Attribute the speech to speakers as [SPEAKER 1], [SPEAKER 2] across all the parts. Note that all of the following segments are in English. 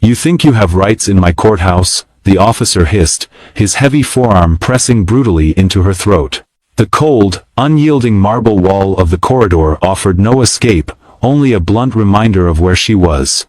[SPEAKER 1] "You think you have rights in my courthouse?" the officer hissed, his heavy forearm pressing brutally into her throat. The cold, unyielding marble wall of the corridor offered no escape, only a blunt reminder of where she was.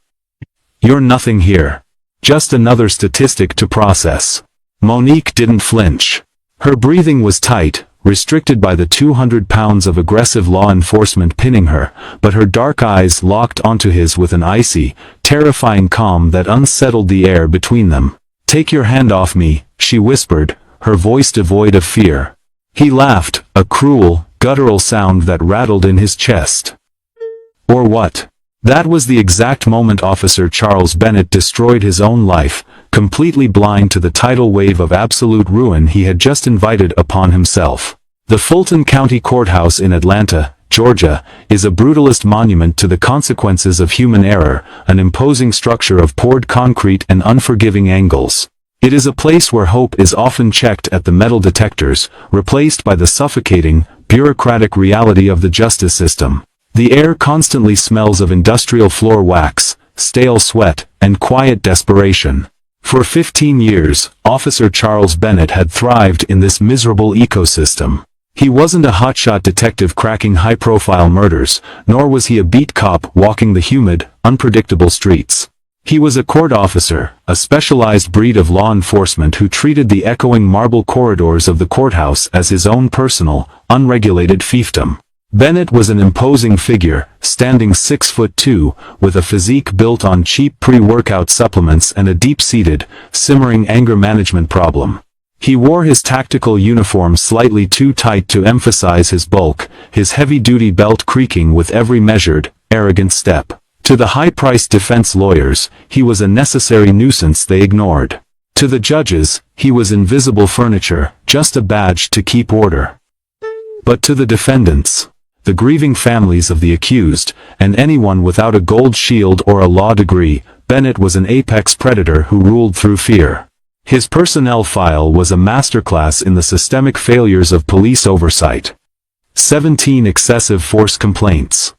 [SPEAKER 1] "You're nothing here. Just another statistic to process." Monique didn't flinch. Her breathing was tight, restricted by the 200 pounds of aggressive law enforcement pinning her, but her dark eyes locked onto his with an icy, terrifying calm that unsettled the air between them. "Take your hand off me," she whispered, her voice devoid of fear. He laughed, a cruel, guttural sound that rattled in his chest. "Or what?" That was the exact moment Officer Charles Bennett destroyed his own life, completely blind to the tidal wave of absolute ruin he had just invited upon himself. The Fulton County Courthouse in Atlanta, Georgia, is a brutalist monument to the consequences of human error, an imposing structure of poured concrete and unforgiving angles. It is a place where hope is often checked at the metal detectors, replaced by the suffocating, bureaucratic reality of the justice system. The air constantly smells of industrial floor wax, stale sweat, and quiet desperation. For 15 years, Officer Charles Bennett had thrived in this miserable ecosystem. He wasn't a hotshot detective cracking high-profile murders, nor was he a beat cop walking the humid, unpredictable streets. He was a court officer, a specialized breed of law enforcement who treated the echoing marble corridors of the courthouse as his own personal, unregulated fiefdom. Bennett was an imposing figure, standing 6'2", with a physique built on cheap pre-workout supplements and a deep-seated, simmering anger management problem. He wore his tactical uniform slightly too tight to emphasize his bulk, his heavy-duty belt creaking with every measured, arrogant step. To the high-priced defense lawyers, he was a necessary nuisance they ignored. To the judges, he was invisible furniture, just a badge to keep order. But to the defendants, the grieving families of the accused, and anyone without a gold shield or a law degree, Bennett was an apex predator who ruled through fear. His personnel file was a masterclass in the systemic failures of police oversight. 17 excessive force complaints.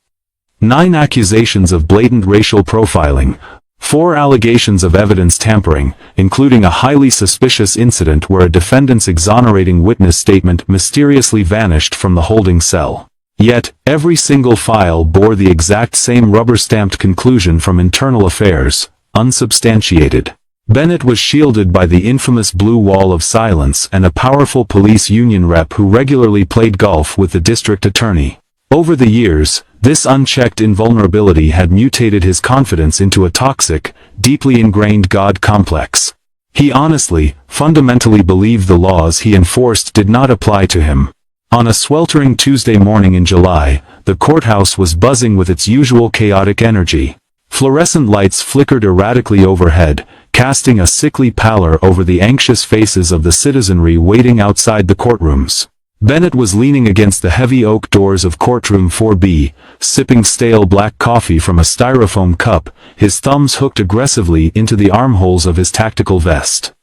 [SPEAKER 1] 9 accusations of blatant racial profiling. 4 allegations of evidence tampering, including a highly suspicious incident where a defendant's exonerating witness statement mysteriously vanished from the holding cell. Yet, every single file bore the exact same rubber-stamped conclusion from internal affairs, unsubstantiated. Bennett was shielded by the infamous blue wall of silence and a powerful police union rep who regularly played golf with the district attorney. Over the years, this unchecked invulnerability had mutated his confidence into a toxic, deeply ingrained God complex. He honestly, fundamentally believed the laws he enforced did not apply to him. On a sweltering Tuesday morning in July, the courthouse was buzzing with its usual chaotic energy. Fluorescent lights flickered erratically overhead, casting a sickly pallor over the anxious faces of the citizenry waiting outside the courtrooms. Bennett was leaning against the heavy oak doors of Courtroom 4B, sipping stale black coffee from a styrofoam cup, his thumbs hooked aggressively into the armholes of his tactical vest.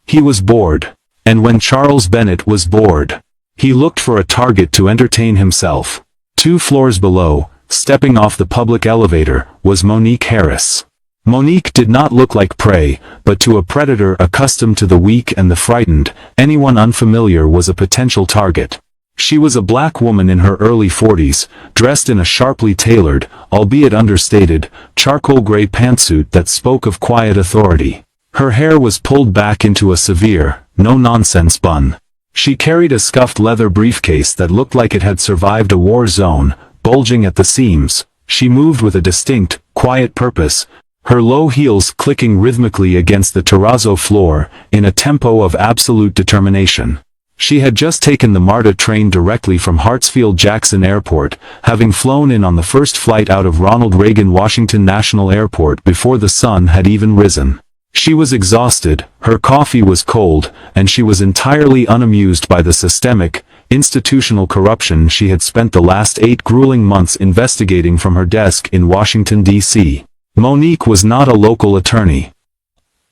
[SPEAKER 1] He was bored. And when Charles Bennett was bored, he looked for a target to entertain himself. 2 floors below, stepping off the public elevator, was Monique Harris. Monique did not look like prey, but to a predator accustomed to the weak and the frightened, anyone unfamiliar was a potential target. She was a black woman in her early 40s, dressed in a sharply tailored, albeit understated, charcoal gray pantsuit that spoke of quiet authority. Her hair was pulled back into a severe, no-nonsense bun. She carried a scuffed leather briefcase that looked like it had survived a war zone, bulging at the seams. She moved with a distinct, quiet purpose, her low heels clicking rhythmically against the terrazzo floor, in a tempo of absolute determination. She had just taken the MARTA train directly from Hartsfield-Jackson Airport, having flown in on the first flight out of Ronald Reagan Washington National Airport before the sun had even risen. She was exhausted, her coffee was cold, and she was entirely unamused by the systemic, institutional corruption she had spent the last 8 grueling months investigating from her desk in Washington, D.C. Monique was not a local attorney.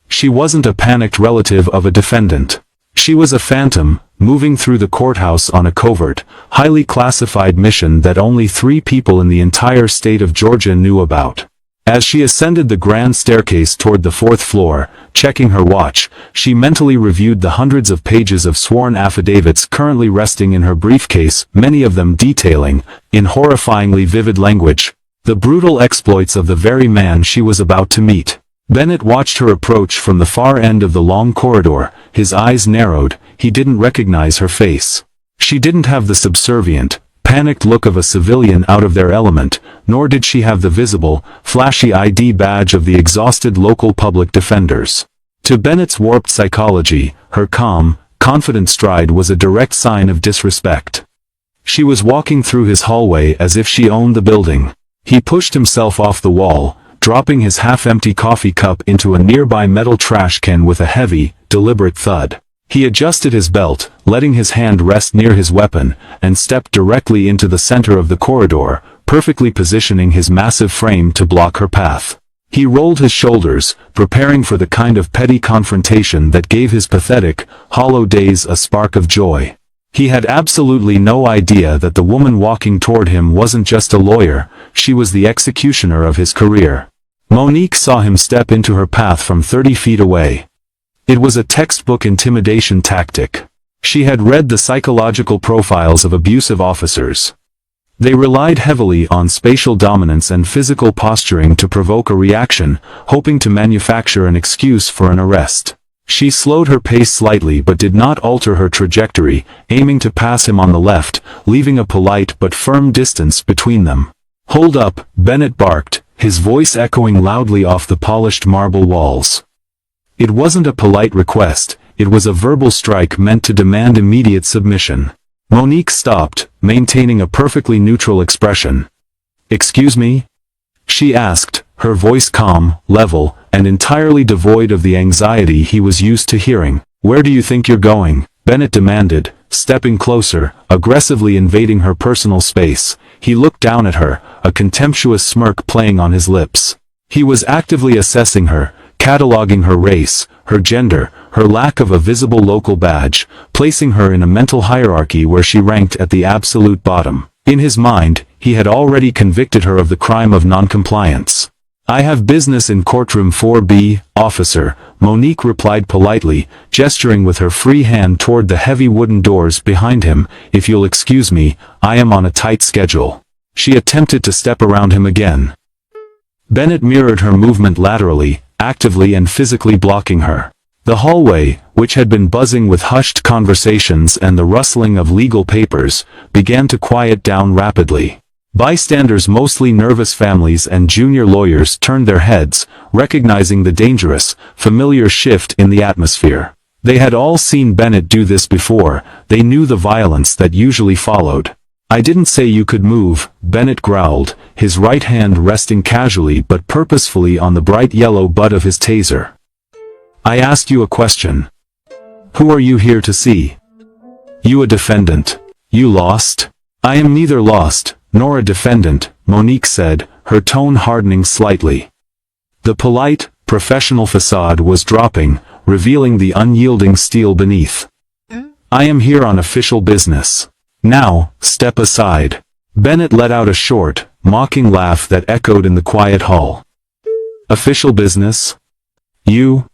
[SPEAKER 1] She wasn't a panicked relative of a defendant. She was a phantom, moving through the courthouse on a covert, highly classified mission that only 3 people in the entire state of Georgia knew about. As she ascended the grand staircase toward the fourth floor, checking her watch, she mentally reviewed the hundreds of pages of sworn affidavits currently resting in her briefcase, many of them detailing, in horrifyingly vivid language, the brutal exploits of the very man she was about to meet. Bennett watched her approach from the far end of the long corridor, his eyes narrowed, he didn't recognize her face. She didn't have the subservient, panicked look of a civilian out of their element, nor did she have the visible, flashy ID badge of the exhausted local public defenders. To Bennett's warped psychology, her calm, confident stride was a direct sign of disrespect. She was walking through his hallway as if she owned the building. He pushed himself off the wall, dropping his half-empty coffee cup into a nearby metal trash can with a heavy, deliberate thud. He adjusted his belt, letting his hand rest near his weapon, and stepped directly into the center of the corridor, perfectly positioning his massive frame to block her path. He rolled his shoulders, preparing for the kind of petty confrontation that gave his pathetic, hollow days a spark of joy. He had absolutely no idea that the woman walking toward him wasn't just a lawyer, she was the executioner of his career. Monique saw him step into her path from 30 feet away. It was a textbook intimidation tactic. She had read the psychological profiles of abusive officers. They relied heavily on spatial dominance and physical posturing to provoke a reaction, hoping to manufacture an excuse for an arrest. She slowed her pace slightly but did not alter her trajectory, aiming to pass him on the left, leaving a polite but firm distance between them. "Hold up," Bennett barked, his voice echoing loudly off the polished marble walls. It wasn't a polite request, it was a verbal strike meant to demand immediate submission. Monique stopped, maintaining a perfectly neutral expression. "Excuse me?" she asked, her voice calm, level, and entirely devoid of the anxiety he was used to hearing. "Where do you think you're going?" Bennett demanded, stepping closer, aggressively invading her personal space. He looked down at her, a contemptuous smirk playing on his lips. He was actively assessing her, cataloging her race, her gender, her lack of a visible local badge, placing her in a mental hierarchy where she ranked at the absolute bottom. In his mind, he had already convicted her of the crime of noncompliance. "I have business in courtroom 4B, officer," Monique replied politely, gesturing with her free hand toward the heavy wooden doors behind him. "If you'll excuse me, I am on a tight schedule." She attempted to step around him again. Bennett mirrored her movement laterally, actively and physically blocking her. The hallway, which had been buzzing with hushed conversations and the rustling of legal papers, began to quiet down rapidly. Bystanders, mostly nervous families and junior lawyers, turned their heads, recognizing the dangerous, familiar shift in the atmosphere. They had all seen Bennett do this before, they knew the violence that usually followed. "I didn't say you could move," Bennett growled, his right hand resting casually but purposefully on the bright yellow butt of his taser. "I asked you a question. Who are you here to see? You a defendant? You lost?" "I am neither lost, nor a defendant," Monique said, her tone hardening slightly. The polite, professional facade was dropping, revealing the unyielding steel beneath. "I am here on official business. Now, step aside." Bennett let out a short, mocking laugh that echoed in the quiet hall. "Official business? You?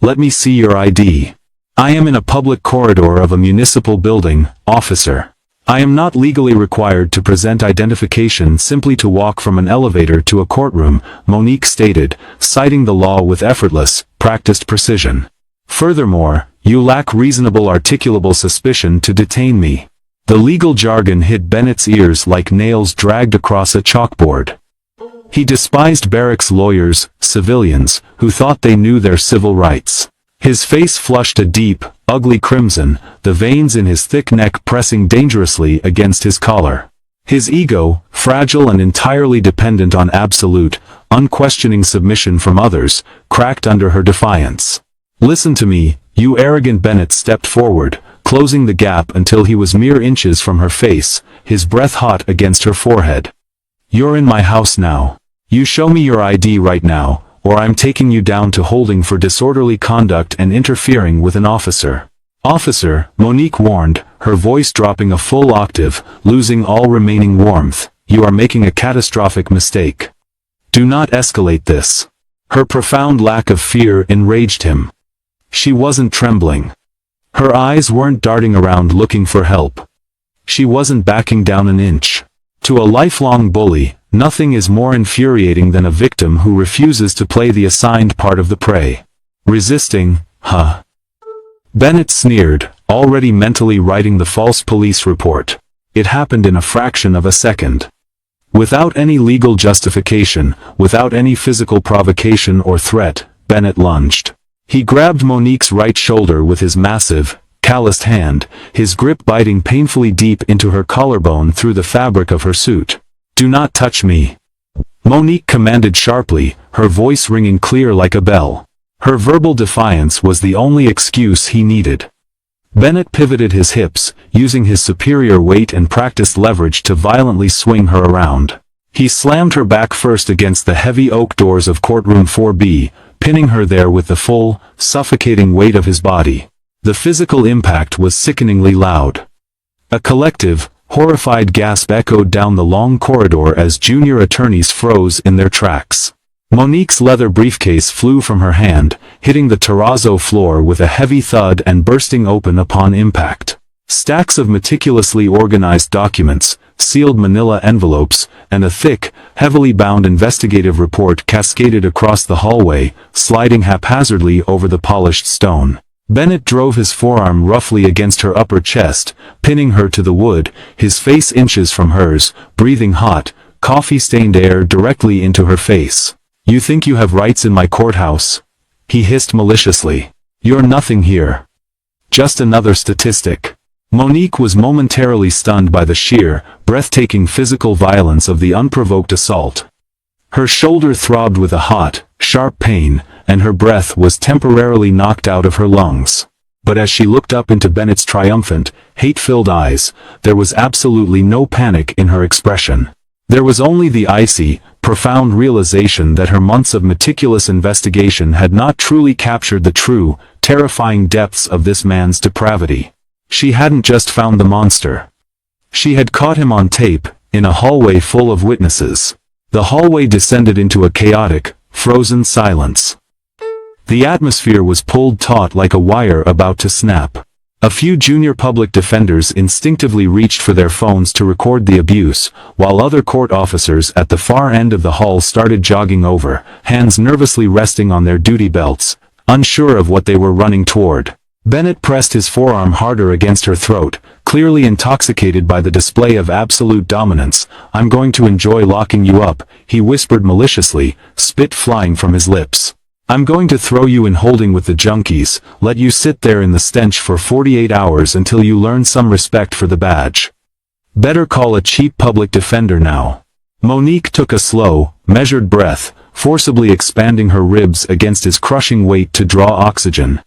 [SPEAKER 1] Let me see your ID. I am in a public corridor of a municipal building, officer. I am not legally required to present identification simply to walk from an elevator to a courtroom," Monique stated, citing the law with effortless, practiced precision. "Furthermore, you lack reasonable articulable suspicion to detain me." The legal jargon hit Bennett's ears like nails dragged across a chalkboard. He despised barracks lawyers, civilians, who thought they knew their civil rights. His face flushed a deep, ugly crimson, the veins in his thick neck pressing dangerously against his collar. His ego, fragile and entirely dependent on absolute, unquestioning submission from others, cracked under her defiance. "Listen to me, you arrogant." Bennett stepped forward, closing the gap until he was mere inches from her face, his breath hot against her forehead. "You're in my house now. You show me your ID right now, or I'm taking you down to holding for disorderly conduct and interfering with an officer." "Officer," Monique warned, her voice dropping a full octave, losing all remaining warmth, "you are making a catastrophic mistake. Do not escalate this. Her profound lack of fear enraged him. She wasn't trembling. Her eyes weren't darting around looking for help. She wasn't backing down an inch. To a lifelong bully, nothing is more infuriating than a victim who refuses to play the assigned part of the prey. Resisting, huh? Bennett sneered, already mentally writing the false police report. It happened in a fraction of a second. Without any legal justification, without any physical provocation or threat, Bennett lunged. He grabbed Monique's right shoulder with his massive, calloused hand, his grip biting painfully deep into her collarbone through the fabric of her suit. "Do not touch me," Monique commanded sharply, her voice ringing clear like a bell. Her verbal defiance was the only excuse he needed. Bennett pivoted his hips, using his superior weight and practiced leverage to violently swing her around. He slammed her back first against the heavy oak doors of Courtroom 4B, pinning her there with the full, suffocating weight of his body. The physical impact was sickeningly loud. A collective, horrified gasp echoed down the long corridor as junior attorneys froze in their tracks. Monique's leather briefcase flew from her hand, hitting the terrazzo floor with a heavy thud and bursting open upon impact. Stacks of meticulously organized documents, sealed manila envelopes, and a thick, heavily bound investigative report cascaded across the hallway, sliding haphazardly over the polished stone. Bennett drove his forearm roughly against her upper chest, pinning her to the wood, his face inches from hers, breathing hot, coffee-stained air directly into her face. "You think you have rights in my courthouse?" he hissed maliciously. "You're nothing here. Just another statistic." Monique was momentarily stunned by the sheer, breathtaking physical violence of the unprovoked assault. Her shoulder throbbed with a hot, sharp pain, and her breath was temporarily knocked out of her lungs. But as she looked up into Bennett's triumphant, hate-filled eyes, there was absolutely no panic in her expression. There was only the icy, profound realization that her months of meticulous investigation had not truly captured the true, terrifying depths of this man's depravity. She hadn't just found the monster. She had caught him on tape, in a hallway full of witnesses. The hallway descended into a chaotic, frozen silence. The atmosphere was pulled taut like a wire about to snap. A few junior public defenders instinctively reached for their phones to record the abuse, while other court officers at the far end of the hall started jogging over, hands nervously resting on their duty belts, unsure of what they were running toward. Bennett pressed his forearm harder against her throat, clearly intoxicated by the display of absolute dominance. "I'm going to enjoy locking you up," he whispered maliciously, spit flying from his lips. "I'm going to throw you in holding with the junkies, let you sit there in the stench for 48 hours until you learn some respect for the badge. Better call a cheap public defender now." Monique took a slow, measured breath, forcibly expanding her ribs against his crushing weight to draw oxygen.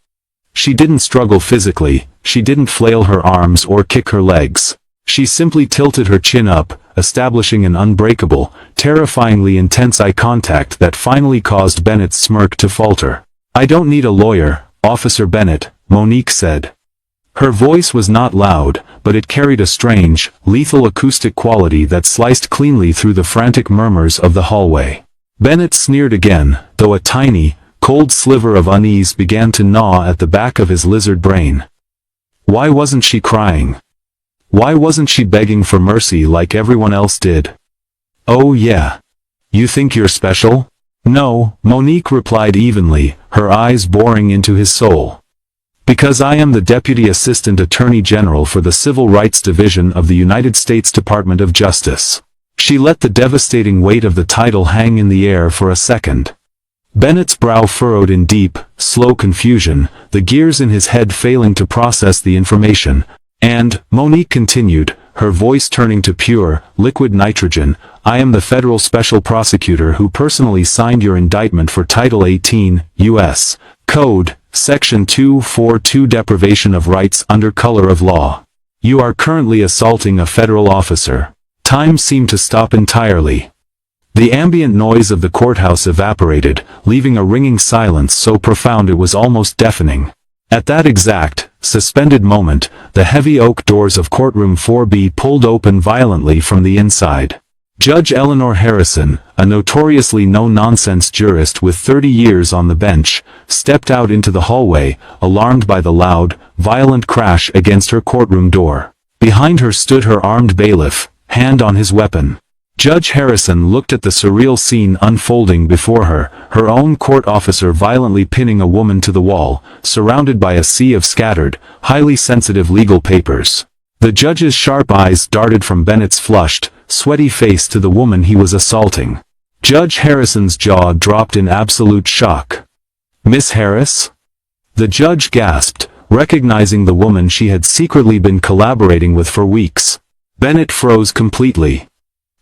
[SPEAKER 1] She didn't struggle physically, she didn't flail her arms or kick her legs. She simply tilted her chin up, establishing an unbreakable, terrifyingly intense eye contact that finally caused Bennett's smirk to falter. "I don't need a lawyer, Officer Bennett," Monique said. Her voice was not loud, but it carried a strange, lethal acoustic quality that sliced cleanly through the frantic murmurs of the hallway. Bennett sneered again, though a tiny, cold sliver of unease began to gnaw at the back of his lizard brain. Why wasn't she crying? Why wasn't she begging for mercy like everyone else did? "Oh yeah. You think you're special?" "No," Monique replied evenly, her eyes boring into his soul. "Because I am the Deputy Assistant Attorney General for the Civil Rights Division of the United States Department of Justice." She let the devastating weight of the title hang in the air for a second. Bennett's brow furrowed in deep, slow confusion, the gears in his head failing to process the information. "And," Monique continued, her voice turning to pure, liquid nitrogen, "I am the federal special prosecutor who personally signed your indictment for Title 18, U.S. Code, Section 242 deprivation of rights under color of law. You are currently assaulting a federal officer." Time seemed to stop entirely. The ambient noise of the courthouse evaporated, leaving a ringing silence so profound it was almost deafening. At that exact, suspended moment, the heavy oak doors of Courtroom 4B pulled open violently from the inside. Judge Eleanor Harrison, a notoriously no-nonsense jurist with 30 years on the bench, stepped out into the hallway, alarmed by the loud, violent crash against her courtroom door. Behind her stood her armed bailiff, hand on his weapon. Judge Harrison looked at the surreal scene unfolding before her, her own court officer violently pinning a woman to the wall, surrounded by a sea of scattered, highly sensitive legal papers. The judge's sharp eyes darted from Bennett's flushed, sweaty face to the woman he was assaulting. Judge Harrison's jaw dropped in absolute shock. "Miss Harris?" The judge gasped, recognizing the woman she had secretly been collaborating with for weeks. Bennett froze completely.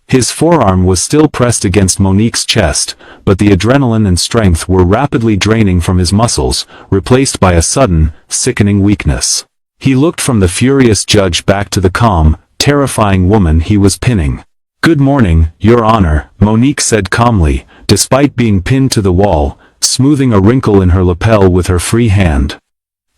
[SPEAKER 1] His forearm was still pressed against Monique's chest, but the adrenaline and strength were rapidly draining from his muscles, replaced by a sudden, sickening weakness. He looked from the furious judge back to the calm, terrifying woman he was pinning. "Good morning, Your Honor," Monique said calmly, despite being pinned to the wall, smoothing a wrinkle in her lapel with her free hand.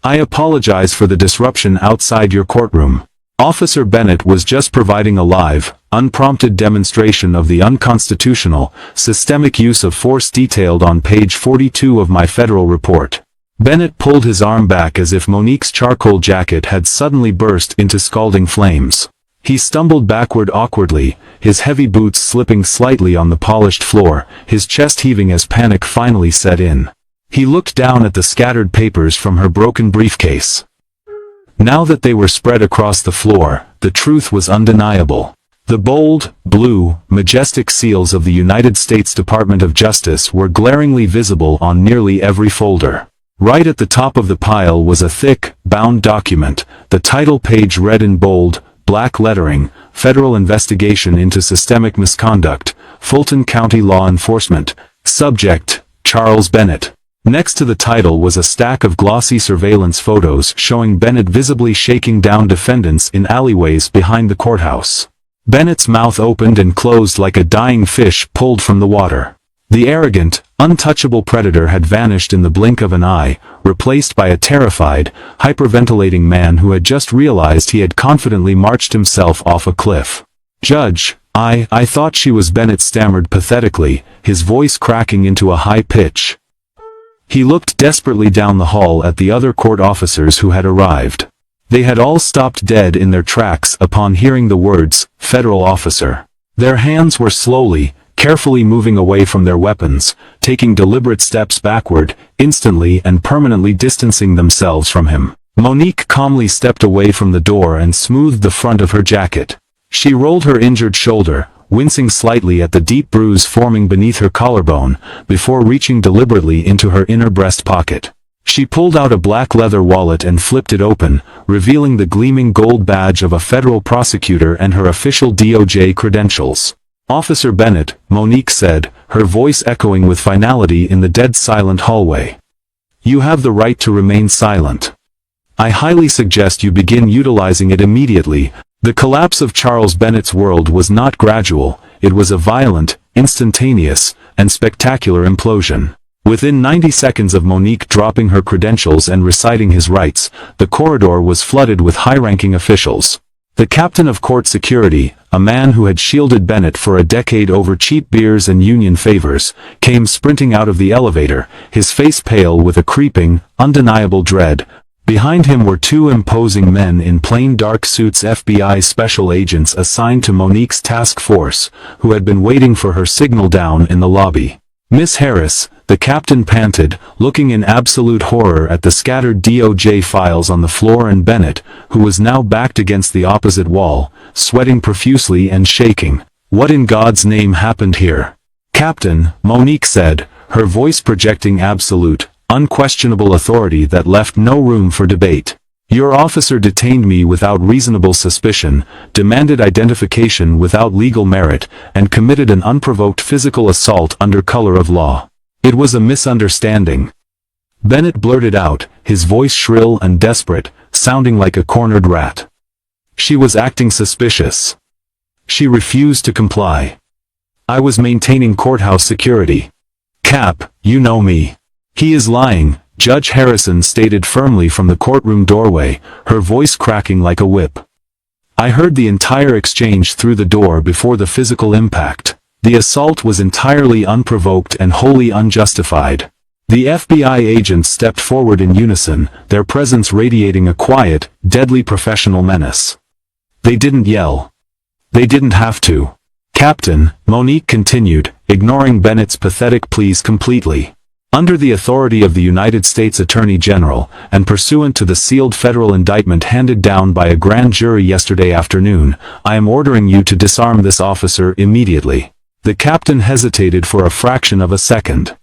[SPEAKER 1] "I apologize for the disruption outside your courtroom. Officer Bennett was just providing a live, unprompted demonstration of the unconstitutional, systemic use of force detailed on page 42 of my federal report." Bennett pulled his arm back as if Monique's charcoal jacket had suddenly burst into scalding flames. He stumbled backward awkwardly, his heavy boots slipping slightly on the polished floor, his chest heaving as panic finally set in. He looked down at the scattered papers from her broken briefcase. Now that they were spread across the floor, the truth was undeniable. The bold, blue, majestic seals of the United States Department of Justice were glaringly visible on nearly every folder. Right at the top of the pile was a thick, bound document, the title page read in bold, black lettering, Federal Investigation into Systemic Misconduct, Fulton County Law Enforcement, subject, Charles Bennett. Next to the title was a stack of glossy surveillance photos showing Bennett visibly shaking down defendants in alleyways behind the courthouse. Bennett's mouth opened and closed like a dying fish pulled from the water. The arrogant, untouchable predator had vanished in the blink of an eye, replaced by a terrified, hyperventilating man who had just realized he had confidently marched himself off a cliff. "Judge, I thought she was," Bennett stammered pathetically, his voice cracking into a high pitch. He looked desperately down the hall at the other court officers who had arrived. They had all stopped dead in their tracks upon hearing the words, "federal officer." Their hands were slowly, carefully moving away from their weapons, taking deliberate steps backward, instantly and permanently distancing themselves from him. Monique calmly stepped away from the door and smoothed the front of her jacket. She rolled her injured shoulder, wincing slightly at the deep bruise forming beneath her collarbone, before reaching deliberately into her inner breast pocket. She pulled out a black leather wallet and flipped it open, revealing the gleaming gold badge of a federal prosecutor and her official DOJ credentials. "Officer Bennett," Monique said, her voice echoing with finality in the dead-silent hallway. "You have the right to remain silent. I highly suggest you begin utilizing it immediately." The collapse of Charles Bennett's world was not gradual, it was a violent, instantaneous, and spectacular implosion. Within 90 seconds of Monique dropping her credentials and reciting his rights, the corridor was flooded with high-ranking officials. The captain of court security, a man who had shielded Bennett for a decade over cheap beers and union favors, came sprinting out of the elevator, his face pale with a creeping, undeniable dread. Behind him were two imposing men in plain dark suits, FBI special agents assigned to Monique's task force, who had been waiting for her signal down in the lobby. "Miss Harris," the captain panted, looking in absolute horror at the scattered DOJ files on the floor and Bennett, who was now backed against the opposite wall, sweating profusely and shaking. "What in God's name happened here?" "Captain," Monique said, her voice projecting absolute, unquestionable authority that left no room for debate. "Your officer detained me without reasonable suspicion, demanded identification without legal merit, and committed an unprovoked physical assault under color of law. It was a misunderstanding." Bennett blurted out, his voice shrill and desperate, sounding like a cornered rat. "She was acting suspicious. She refused to comply. I was maintaining courthouse security. Cap, you know me." "He is lying," Judge Harrison stated firmly from the courtroom doorway, her voice cracking like a whip. I heard the entire exchange through the door before the physical impact. The assault was entirely unprovoked and wholly unjustified. The FBI agents stepped forward in unison, their presence radiating a quiet, deadly professional menace. They didn't yell. They didn't have to. Captain, Monique continued, ignoring Bennett's pathetic pleas completely. Under the authority of the United States Attorney General, and pursuant to the sealed federal indictment handed down by a grand jury yesterday afternoon, I am ordering you to disarm this officer immediately. The captain hesitated for a fraction of a second.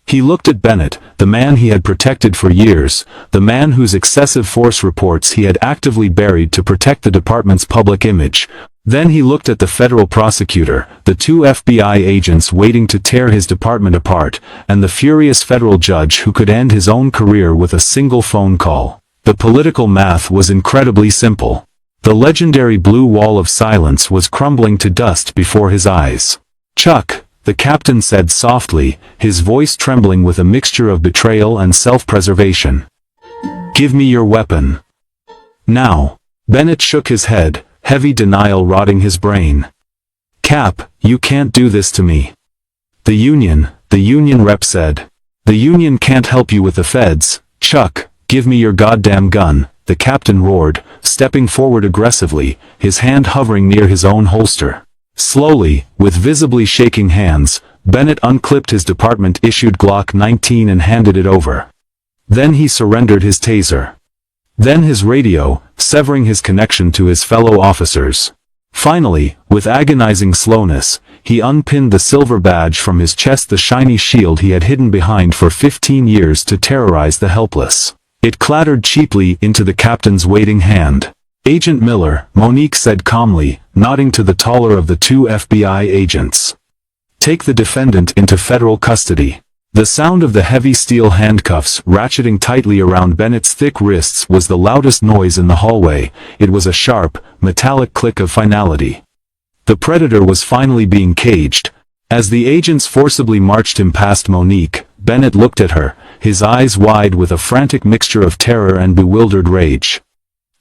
[SPEAKER 1] He looked at Bennett, the man he had protected for years, the man whose excessive force reports he had actively buried to protect the department's public image. Then he looked at the federal prosecutor, the two FBI agents waiting to tear his department apart, and the furious federal judge who could end his own career with a single phone call. The political math was incredibly simple. The legendary blue wall of silence was crumbling to dust before his eyes. "Chuck," the captain said softly, his voice trembling with a mixture of betrayal and self-preservation. "Give me your weapon. Now." Bennett shook his head, heavy denial rotting his brain. "Cap, you can't do this to me." The union rep said. "The union can't help you with the feds, Chuck, give me your goddamn gun," the captain roared, stepping forward aggressively, his hand hovering near his own holster. Slowly, with visibly shaking hands, Bennett unclipped his department-issued Glock 19 and handed it over. Then he surrendered his taser. Then his radio, severing his connection to his fellow officers. Finally, with agonizing slowness, he unpinned the silver badge from his chest, the shiny shield he had hidden behind for 15 years to terrorize the helpless. It clattered cheaply into the captain's waiting hand. "Agent Miller," Monique said calmly, nodding to the taller of the two FBI agents. "Take the defendant into federal custody." The sound of the heavy steel handcuffs ratcheting tightly around Bennett's thick wrists was the loudest noise in the hallway. It was a sharp, metallic click of finality. The predator was finally being caged. As the agents forcibly marched him past Monique, Bennett looked at her, his eyes wide with a frantic mixture of terror and bewildered rage.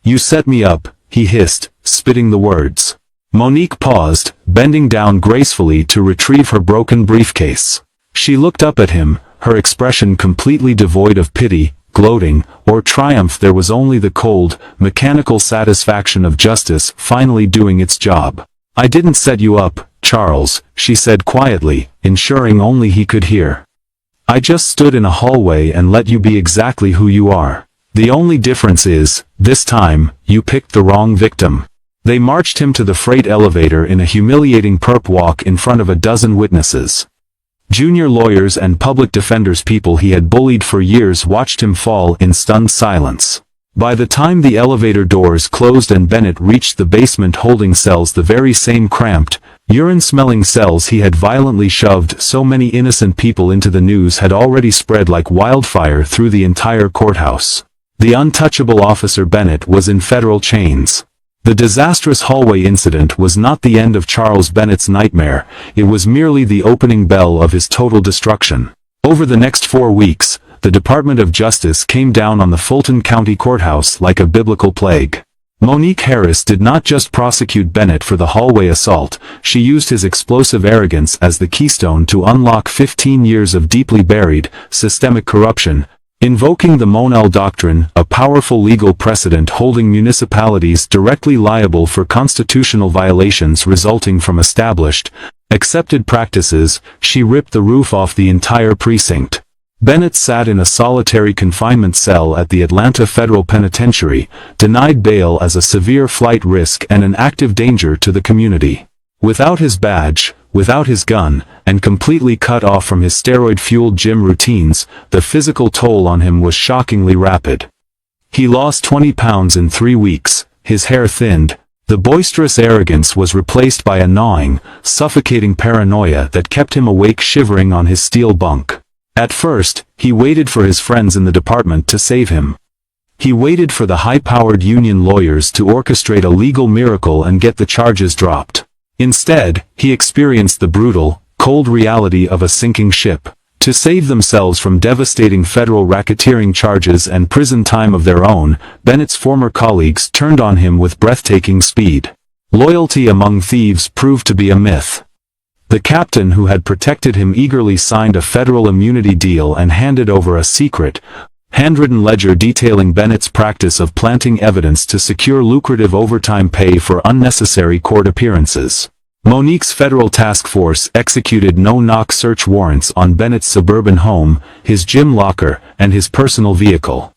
[SPEAKER 1] "You set me up," he hissed, spitting the words. Monique paused, bending down gracefully to retrieve her broken briefcase. She looked up at him, her expression completely devoid of pity, gloating, or triumph. There was only the cold, mechanical satisfaction of justice finally doing its job. "I didn't set you up, Charles," she said quietly, ensuring only he could hear. "I just stood in a hallway and let you be exactly who you are. The only difference is, this time, you picked the wrong victim." They marched him to the freight elevator in a humiliating perp walk in front of a dozen witnesses. Junior lawyers and public defenders, people he had bullied for years, watched him fall in stunned silence. By the time the elevator doors closed and Bennett reached the basement holding cells, the very same cramped, urine-smelling cells he had violently shoved so many innocent people into, the news had already spread like wildfire through the entire courthouse. The untouchable Officer Bennett was in federal chains. The disastrous hallway incident was not the end of Charles Bennett's nightmare, it was merely the opening bell of his total destruction. Over the next 4 weeks, the Department of Justice came down on the Fulton County Courthouse like a biblical plague. Monique Harris did not just prosecute Bennett for the hallway assault, she used his explosive arrogance as the keystone to unlock 15 years of deeply buried, systemic corruption, invoking the Monell Doctrine, a powerful legal precedent holding municipalities directly liable for constitutional violations resulting from established, accepted practices. She ripped the roof off the entire precinct. Bennett sat in a solitary confinement cell at the Atlanta Federal Penitentiary, denied bail as a severe flight risk and an active danger to the community. Without his badge, without his gun, and completely cut off from his steroid-fueled gym routines, the physical toll on him was shockingly rapid. He lost 20 pounds in 3 weeks, his hair thinned. The boisterous arrogance was replaced by a gnawing, suffocating paranoia that kept him awake, shivering on his steel bunk. At first, he waited for his friends in the department to save him. He waited for the high-powered union lawyers to orchestrate a legal miracle and get the charges dropped. Instead, he experienced the brutal, cold reality of a sinking ship. To save themselves from devastating federal racketeering charges and prison time of their own, Bennett's former colleagues turned on him with breathtaking speed. Loyalty among thieves proved to be a myth. The captain who had protected him eagerly signed a federal immunity deal and handed over a secret, handwritten ledger detailing Bennett's practice of planting evidence to secure lucrative overtime pay for unnecessary court appearances. Monique's federal task force executed no-knock search warrants on Bennett's suburban home, his gym locker, and his personal vehicle.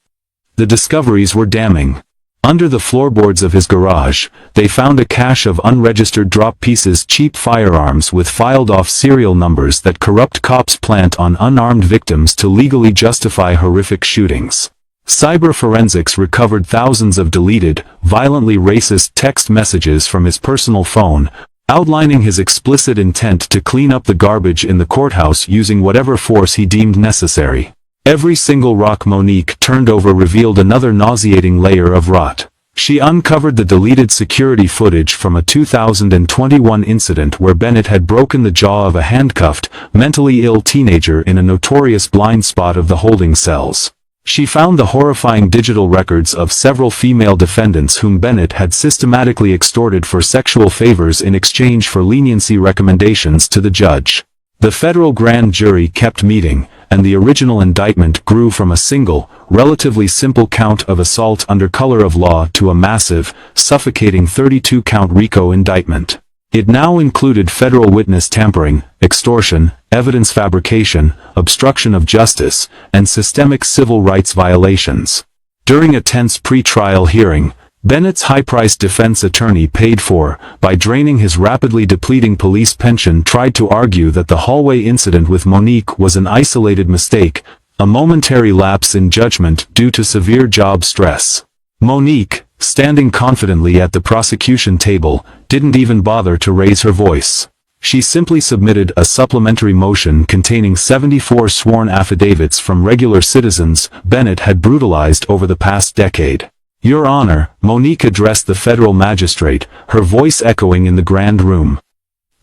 [SPEAKER 1] The discoveries were damning. Under the floorboards of his garage, they found a cache of unregistered drop pieces, cheap firearms with filed-off serial numbers that corrupt cops plant on unarmed victims to legally justify horrific shootings. Cyber forensics recovered thousands of deleted, violently racist text messages from his personal phone, outlining his explicit intent to clean up the garbage in the courthouse using whatever force he deemed necessary. Every single rock Monique turned over revealed another nauseating layer of rot. She uncovered the deleted security footage from a 2021 incident where Bennett had broken the jaw of a handcuffed, mentally ill teenager in a notorious blind spot of the holding cells. She found the horrifying digital records of several female defendants whom Bennett had systematically extorted for sexual favors in exchange for leniency recommendations to the judge. The federal grand jury kept meeting, and the original indictment grew from a single, relatively simple count of assault under color of law to a massive, suffocating 32-count RICO indictment. It now included federal witness tampering, extortion, evidence fabrication, obstruction of justice, and systemic civil rights violations. During a tense pre-trial hearing, Bennett's high-priced defense attorney, paid for by draining his rapidly depleting police pension, tried to argue that the hallway incident with Monique was an isolated mistake, a momentary lapse in judgment due to severe job stress. Monique, standing confidently at the prosecution table, didn't even bother to raise her voice. She simply submitted a supplementary motion containing 74 sworn affidavits from regular citizens Bennett had brutalized over the past decade. "Your Honor," Monique addressed the federal magistrate, her voice echoing in the grand room.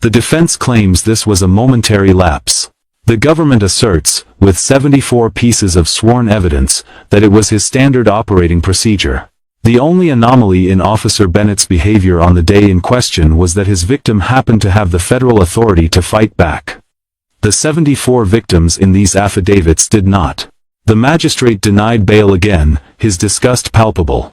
[SPEAKER 1] The defense claims this was a momentary lapse. The government asserts, with 74 pieces of sworn evidence, that it was his standard operating procedure. The only anomaly in Officer Bennett's behavior on the day in question was that his victim happened to have the federal authority to fight back. The 74 victims in these affidavits did not. The magistrate denied bail again, his disgust palpable.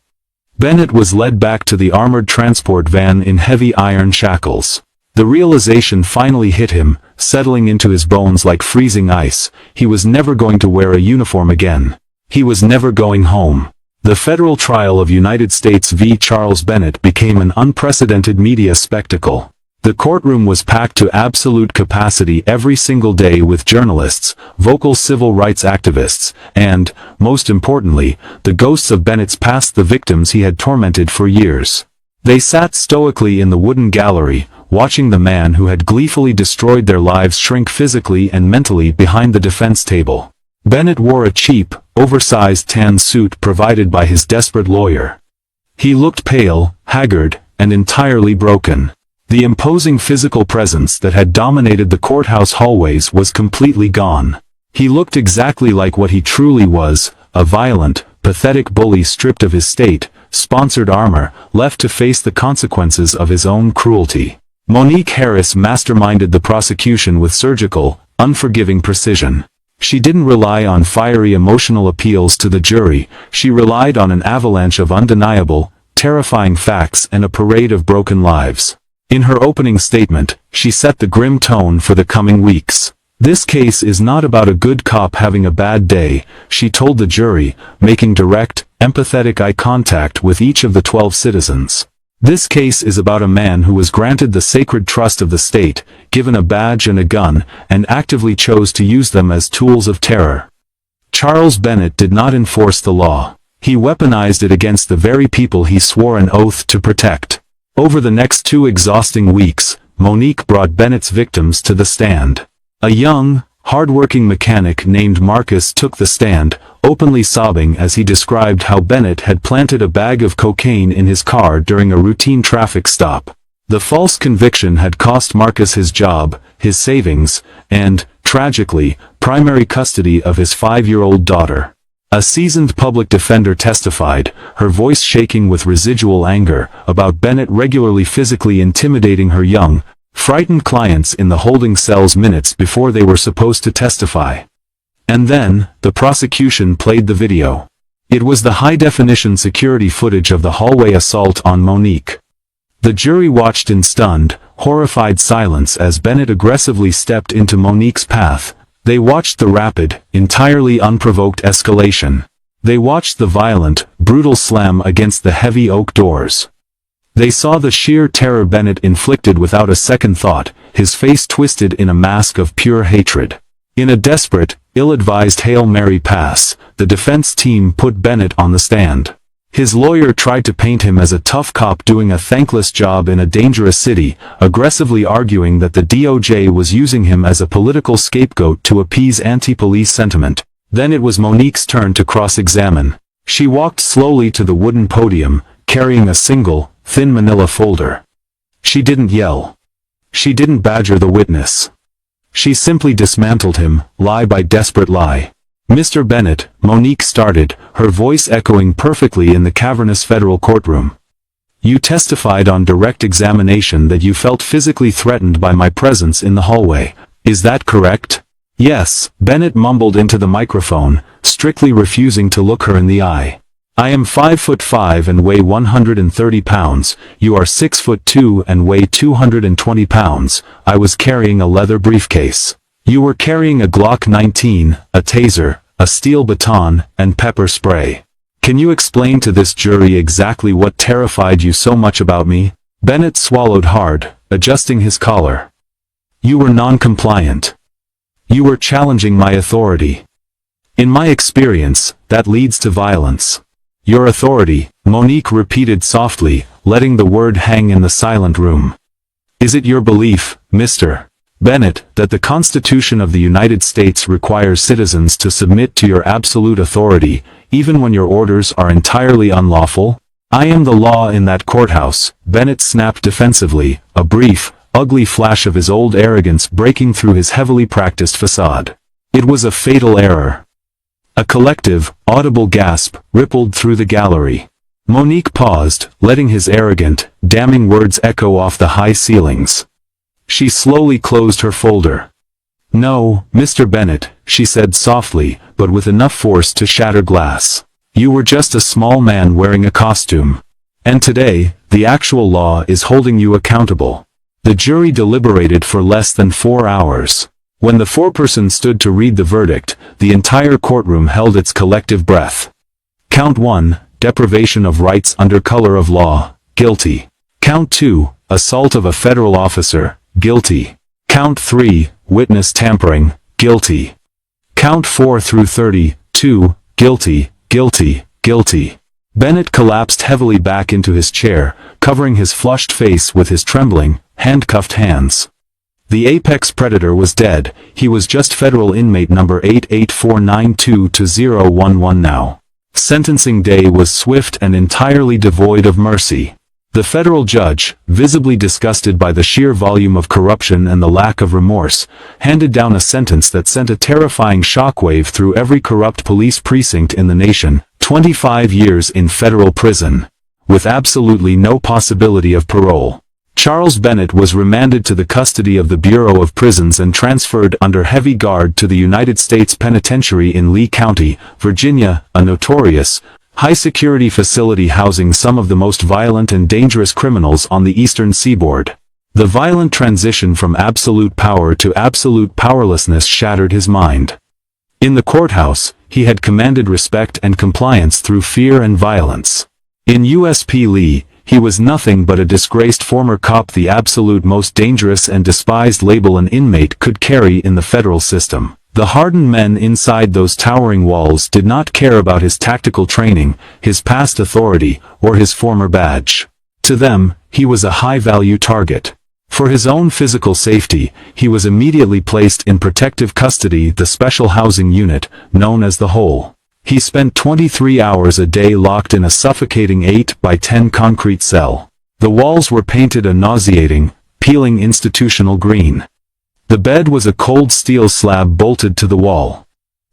[SPEAKER 1] Bennett was led back to the armored transport van in heavy iron shackles. The realization finally hit him, settling into his bones like freezing ice: he was never going to wear a uniform again. He was never going home. The federal trial of United States v. Charles Bennett became an unprecedented media spectacle. The courtroom was packed to absolute capacity every single day with journalists, vocal civil rights activists, and, most importantly, the ghosts of Bennett's past, the victims he had tormented for years. They sat stoically in the wooden gallery, watching the man who had gleefully destroyed their lives shrink physically and mentally behind the defense table. Bennett wore a cheap, oversized tan suit provided by his desperate lawyer. He looked pale, haggard, and entirely broken. The imposing physical presence that had dominated the courthouse hallways was completely gone. He looked exactly like what he truly was, a violent, pathetic bully stripped of his state-sponsored armor, left to face the consequences of his own cruelty. Monique Harris masterminded the prosecution with surgical, unforgiving precision. She didn't rely on fiery emotional appeals to the jury, she relied on an avalanche of undeniable, terrifying facts and a parade of broken lives. In her opening statement, she set the grim tone for the coming weeks. "This case is not about a good cop having a bad day," she told the jury, making direct, empathetic eye contact with each of the 12 citizens. "This case is about a man who was granted the sacred trust of the state, given a badge and a gun, and actively chose to use them as tools of terror. Charles Bennett did not enforce the law. He weaponized it against the very people he swore an oath to protect." Over the next 2 exhausting weeks, Monique brought Bennett's victims to the stand. A young, hard-working mechanic named Marcus took the stand, openly sobbing as he described how Bennett had planted a bag of cocaine in his car during a routine traffic stop. The false conviction had cost Marcus his job, his savings, and, tragically, primary custody of his 5-year-old daughter. A seasoned public defender testified, her voice shaking with residual anger, about Bennett regularly physically intimidating her young, frightened clients in the holding cells minutes before they were supposed to testify. And then, the prosecution played the video. It was the high-definition security footage of the hallway assault on Monique. The jury watched in stunned, horrified silence as Bennett aggressively stepped into Monique's path. They watched the rapid, entirely unprovoked escalation. They watched the violent, brutal slam against the heavy oak doors. They saw the sheer terror Bennett inflicted without a second thought, his face twisted in a mask of pure hatred. In a desperate, ill-advised Hail Mary pass, the defense team put Bennett on the stand. His lawyer tried to paint him as a tough cop doing a thankless job in a dangerous city, aggressively arguing that the DOJ was using him as a political scapegoat to appease anti-police sentiment. Then it was Monique's turn to cross-examine. She walked slowly to the wooden podium, carrying a single, thin manila folder. She didn't yell. She didn't badger the witness. She simply dismantled him, lie by desperate lie. "Mr. Bennett," Monique started, her voice echoing perfectly in the cavernous federal courtroom. "You testified on direct examination that you felt physically threatened by my presence in the hallway. Is that correct?" "Yes," Bennett mumbled into the microphone, strictly refusing to look her in the eye. "I am 5'5" and weigh 130 pounds, you are 6'2" and weigh 220 pounds, I was carrying a leather briefcase. You were carrying a Glock 19, a taser, a steel baton, and pepper spray. Can you explain to this jury exactly what terrified you so much about me?" Bennett swallowed hard, adjusting his collar. "You were non-compliant. You were challenging my authority. In my experience, that leads to violence." "Your authority," Monique repeated softly, letting the word hang in the silent room. "Is it your belief, Mr. Bennett, that the Constitution of the United States requires citizens to submit to your absolute authority, even when your orders are entirely unlawful?" "I am the law in that courthouse," Bennett snapped defensively, a brief, ugly flash of his old arrogance breaking through his heavily practiced facade. It was a fatal error. A collective, audible gasp rippled through the gallery. Monique paused, letting his arrogant, damning words echo off the high ceilings. She slowly closed her folder. "No, Mr. Bennett," she said softly, but with enough force to shatter glass. "You were just a small man wearing a costume. And today, the actual law is holding you accountable." The jury deliberated for less than 4 hours. When the foreperson stood to read the verdict, the entire courtroom held its collective breath. Count 1, deprivation of rights under color of law, guilty. Count 2, assault of a federal officer, guilty. Count 3, witness tampering, guilty. Count 4 through 32, guilty, guilty, guilty. Bennett collapsed heavily back into his chair, covering his flushed face with his trembling, handcuffed hands. The apex predator was dead, he was just federal inmate number 88492-011 now. Sentencing day was swift and entirely devoid of mercy. The federal judge, visibly disgusted by the sheer volume of corruption and the lack of remorse, handed down a sentence that sent a terrifying shockwave through every corrupt police precinct in the nation: 25 years in federal prison, with absolutely no possibility of parole. Charles Bennett was remanded to the custody of the Bureau of Prisons and transferred under heavy guard to the United States Penitentiary in Lee County, Virginia, a notorious, high-security facility housing some of the most violent and dangerous criminals on the eastern seaboard. The violent transition from absolute power to absolute powerlessness shattered his mind. In the courthouse, he had commanded respect and compliance through fear and violence. In USP Lee, he was nothing but a disgraced former cop, the absolute most dangerous and despised label an inmate could carry in the federal system. The hardened men inside those towering walls did not care about his tactical training, his past authority, or his former badge. To them, he was a high-value target. For his own physical safety, he was immediately placed in protective custody, the special housing unit, known as the Hole. He spent 23 hours a day locked in a suffocating 8 by 10 concrete cell. The walls were painted a nauseating, peeling institutional green. The bed was a cold steel slab bolted to the wall.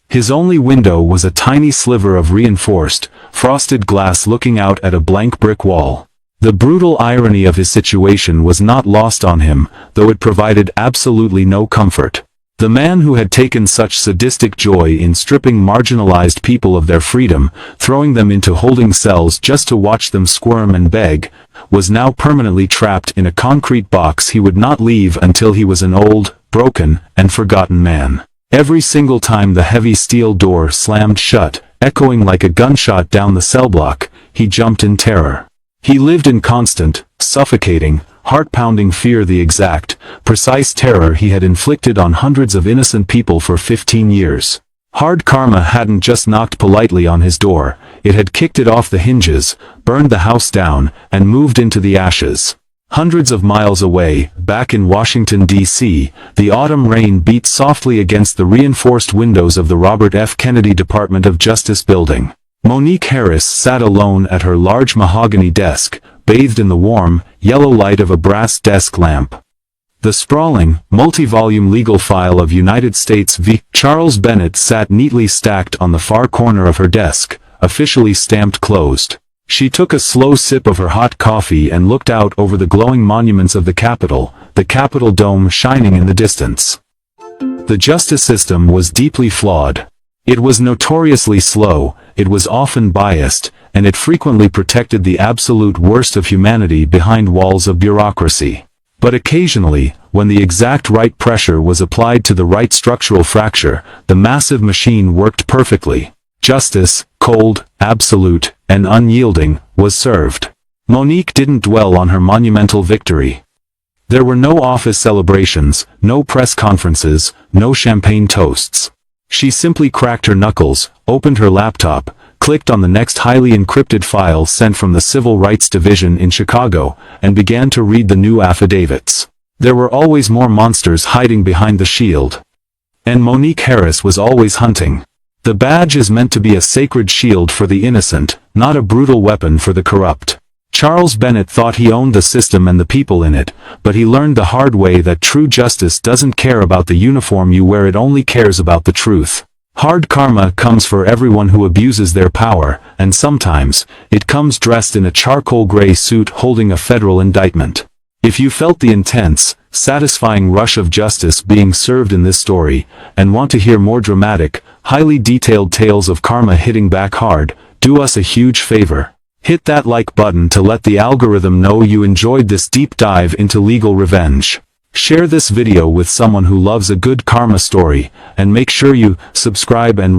[SPEAKER 1] His only window was a tiny sliver of reinforced, frosted glass looking out at a blank brick wall. The brutal irony of his situation was not lost on him, though it provided absolutely no comfort. The man who had taken such sadistic joy in stripping marginalized people of their freedom, throwing them into holding cells just to watch them squirm and beg, was now permanently trapped in a concrete box he would not leave until he was an old, broken, and forgotten man. Every single time the heavy steel door slammed shut, echoing like a gunshot down the cell block, he jumped in terror. He lived in constant, suffocating, heart-pounding fear, the exact, precise terror he had inflicted on hundreds of innocent people for 15 years. Hard karma hadn't just knocked politely on his door, it had kicked it off the hinges, burned the house down, and moved into the ashes. Hundreds of miles away, back in Washington, D.C., the autumn rain beat softly against the reinforced windows of the Robert F. Kennedy Department of Justice building. Monique Harris sat alone at her large mahogany desk, bathed in the warm, yellow light of a brass desk lamp. The sprawling, multi-volume legal file of United States v. Charles Bennett sat neatly stacked on the far corner of her desk, officially stamped closed. She took a slow sip of her hot coffee and looked out over the glowing monuments of the Capitol dome shining in the distance. The justice system was deeply flawed. It was notoriously slow, it was often biased, and it frequently protected the absolute worst of humanity behind walls of bureaucracy. But occasionally, when the exact right pressure was applied to the right structural fracture, the massive machine worked perfectly. Justice, cold, absolute, and unyielding, was served. Monique didn't dwell on her monumental victory. There were no office celebrations, no press conferences, no champagne toasts. She simply cracked her knuckles, opened her laptop, clicked on the next highly encrypted file sent from the Civil Rights Division in Chicago, and began to read the new affidavits. There were always more monsters hiding behind the shield. And Monique Harris was always hunting. The badge is meant to be a sacred shield for the innocent, not a brutal weapon for the corrupt. Charles Bennett thought he owned the system and the people in it, but he learned the hard way that true justice doesn't care about the uniform you wear, it only cares about the truth. Hard karma comes for everyone who abuses their power, and sometimes, it comes dressed in a charcoal gray suit holding a federal indictment. If you felt the intense, satisfying rush of justice being served in this story, and want to hear more dramatic, highly detailed tales of karma hitting back hard, do us a huge favor. Hit that like button to let the algorithm know you enjoyed this deep dive into legal revenge. Share this video with someone who loves a good karma story, and make sure you subscribe and